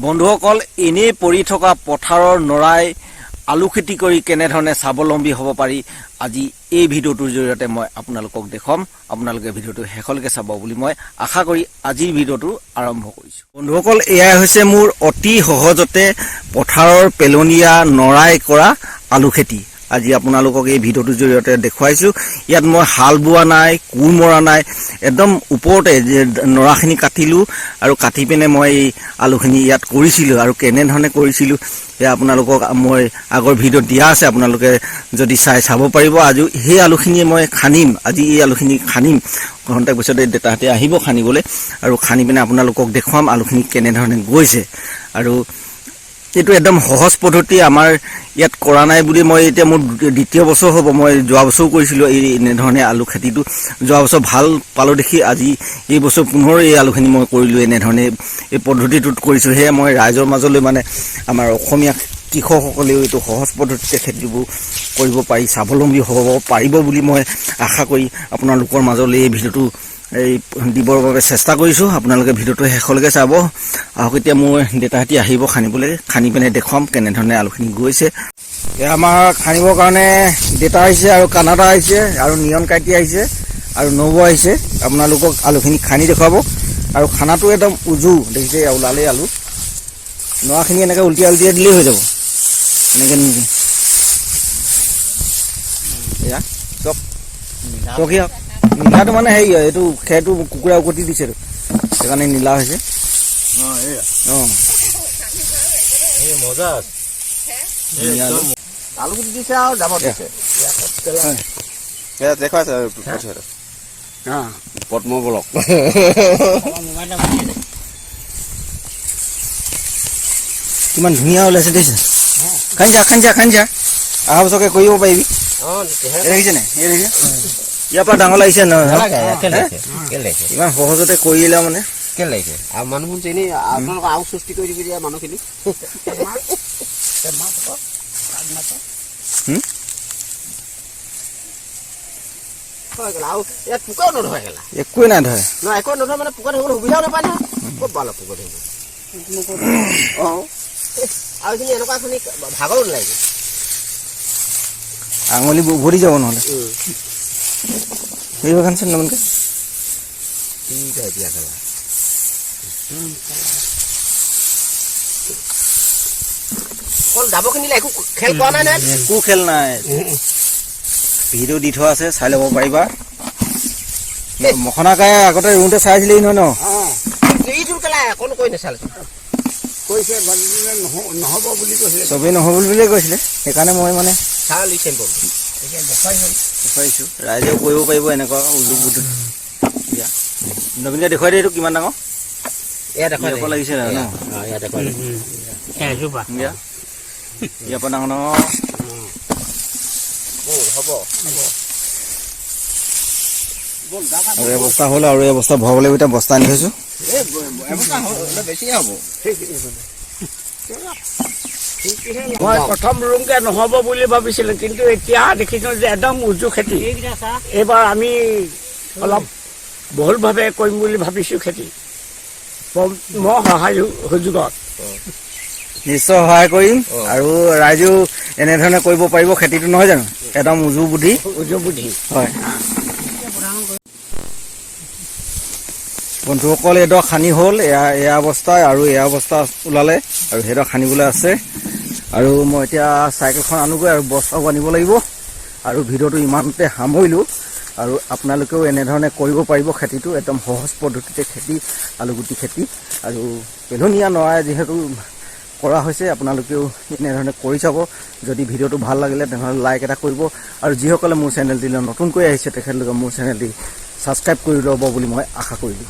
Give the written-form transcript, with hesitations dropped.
বন্ধুসকল এনেই পৰি থকা পথাৰৰ নৰাই আলু খেতি কৰি কেনেধৰণে স্বাৱলম্বী হ'ব পাৰি আজি এই ভিডিঅ'টোৰ জৰিয়তে মই আপোনালোকক দেখুৱাম। আপোনালোকে ভিডিঅ'টো শেষলৈকে চাব বুলি মই আশা কৰি আজিৰ ভিডিঅ'টো আৰম্ভ কৰিছোঁ। বন্ধুসকল এয়াই হৈছে মোৰ অতি সহজতে পথাৰৰ পেলনীয়া নৰাই কৰা আলু খেতি। আজি আপোনালোকক এই ভিডিঅ'টোৰ জৰিয়তে দেখুৱাইছোঁ। ইয়াত মই হাল বোৱা নাই, কোৰ মৰা নাই, একদম ওপৰতে যে নৰাখিনি কাটিলোঁ আৰু কাটি পিনে মই এই আলুখিনি ইয়াত কৰিছিলোঁ আৰু কেনেধৰণে কৰিছিলোঁ সেয়া আপোনালোকক মই আগৰ ভিডিঅ'ত দিয়া আছে, আপোনালোকে যদি চাব পাৰিব। আজি সেই আলুখিনিয়ে মই খান্দিম, আজি এই আলুখিনি খান্দিম। ঘণ্টাৰ পিছতে দেউতাহঁতে আহিব খান্দিবলৈ আৰু খান্দি পিনে আপোনালোকক দেখুৱাম আলুখিনি কেনেধৰণে গৈছে। আৰু এইটো একদম সহজ পদ্ধতি, আমাৰ ইয়াত কৰা নাই বুলি মই এতিয়া মোৰ দ্বিতীয় বছৰ হ'ব। মই যোৱা বছৰো কৰিছিলোঁ এই এনেধৰণে আলু খেতিটো, যোৱা বছৰ ভাল পালোঁ দেখি আজি এই বছৰ পুনৰ এই আলুখিনি মই কৰিলোঁ এনেধৰণে এই পদ্ধতিটোত কৰিছোঁ। সেয়ে মই ৰাইজৰ মাজলৈ মানে আমাৰ অসমীয়া কৃষকসকলেও এইটো সহজ পদ্ধতিতে খেতিবোৰ কৰিব পাৰি, স্বাৱলম্বী হ'ব পাৰিব বুলি মই আশা কৰি আপোনালোকৰ মাজলৈ এই ভিডিঅ'টো দিবৰ বাবে চেষ্টা কৰিছোঁ। আপোনালোকে ভিডিঅ'টো শেষলৈকে চাব। আহক এতিয়া মোৰ দেউতাহঁতে আহিব খান্দিবলৈ, খান্দি পিনে দেখুৱাম কেনেধৰণে আলুখিনি গৈছে। এয়া আমাৰ খান্দিবৰ কাৰণে দেউতা আহিছে আৰু কানাডা আহিছে আৰু নিয়ন কাইটি আহিছে আৰু নবৌ আহিছে। আপোনালোকক আলুখিনি খান্দি দেখুৱাব আৰু খানাটো একদম উজু দেখিছে, ওলালেই আলু। নৰাখিনি এনেকৈ উল্টিয়াই দিলেই হৈ যাব। এনেকৈ এয়া চক চকীয়া নীলাটো মানে হেৰি এইটো খেৰটো কুকুৰা উকটি দিছে, সেইকাৰণে নীলা হৈছে। আলু গুটি দিছে আৰু দামত দিছে দেখুৱাইছে পদ্ম ব্লক। কিমান ধুনীয়া ওলাইছে দেখিছে। খান্দি যা অহা বছৰকে কৰিব পাৰিবি। দেখিছে নাই, ইয়াৰ পৰা ডাঙৰ লাগিছে নহয়, ইমান সহজতে কৰিলে মানে কেলে লাগিছে। আৰু মানুহবোৰ এনেই আপোনালোকে আৰু সৃষ্টি কৰি দিবি দিয়া মানুহখিনি। একোৱে নাই ধৰে, একো নধৰে মানে পোকা ধৰিবলৈ সুবিধাও নাপায় নহয়। খুব ভাল পোকা ধৰিব। আৰু এইখিনি এনেকুৱা খিনি ভাগৰো নালাগে, আঙুলি ভৰি যাব নহ'লে। এই বাগানচোন নমনকে দাবৰখিনিলে একো খেল কৰা নাই নহয়, একো খেল নাই। ভিডিঅ' দি থোৱা আছে, চাই ল'ব পাৰিবা। মখনা কাই আগতে ৰুওঁতে চাইছিলেই নহয় ন। অকণো কৈ নাচালে, কৈছে নহ'ব বুলি কৈছে, চবেই নহ'ব বুলিয়ে কৈছিলে। সেইকাৰণে মই মানে দেখুৱাইছোঁ, ৰাইজেও কৰিব পাৰিব এনেকুৱা উজু বুদ্ধি। নবীনে দেখুৱাই দিয়ে এইটো কিমান ডাঙৰ ইয়াৰ লাগিছে ন। ইয়াৰ পৰা ডাঙৰ ডাঙৰ হ'ব। আৰু এই বস্তা হ'ল আৰু এই বস্তা ভৰাব লাগিব। এতিয়া বস্তা আনি থৈছোঁ। বেছিয়ে হ'ব। মই প্ৰথম ৰুমকে নহ'ব বুলি ভাবিছিলোঁ, কিন্তু এতিয়া দেখিছোঁ যে একদম উজু খেতি। এইবাৰ আমি অলপ বহুলভাৱে কৰিম বুলি ভাবিছোঁ খেতি। মই সহায় সুযোগত নিশ্চয় সহায় কৰিম আৰু ৰাইজেও এনেধৰণে কৰিব পাৰিব খেতিটো, নহয় জানো? একদম উজু বুদ্ধি হয়। বন্ধুসকল এইডৰ খান্দি হ'ল, এয়া অৱস্থা আৰু এয়া অৱস্থা ওলালে আৰু সেইডৰ খান্দিবলৈ আছে। আৰু মই এতিয়া চাইকেলখন আনোগৈ আৰু বস্তাও আনিব লাগিব। আৰু ভিডিঅ'টো ইমানতে সামৰিলোঁ। আৰু আপোনালোকেও এনেধৰণে কৰিব পাৰিব খেতিটো, একদম সহজ পদ্ধতিতে খেতি, আলুগুটি খেতি। আৰু পেলনীয়া নৰাই যিহেতু কৰা হৈছে, আপোনালোকেও এনেধৰণে কৰি চাব। যদি ভিডিঅ'টো ভাল লাগিলে তেনেহ'লে লাইক এটা কৰিব। আৰু যিসকলে মোৰ চেনেলটিলৈ নতুনকৈ আহিছে তেখেতলোকে মোৰ চেনেলটি ছাবস্ক্ৰাইব কৰি ল'ব বুলি মই আশা কৰিলোঁ।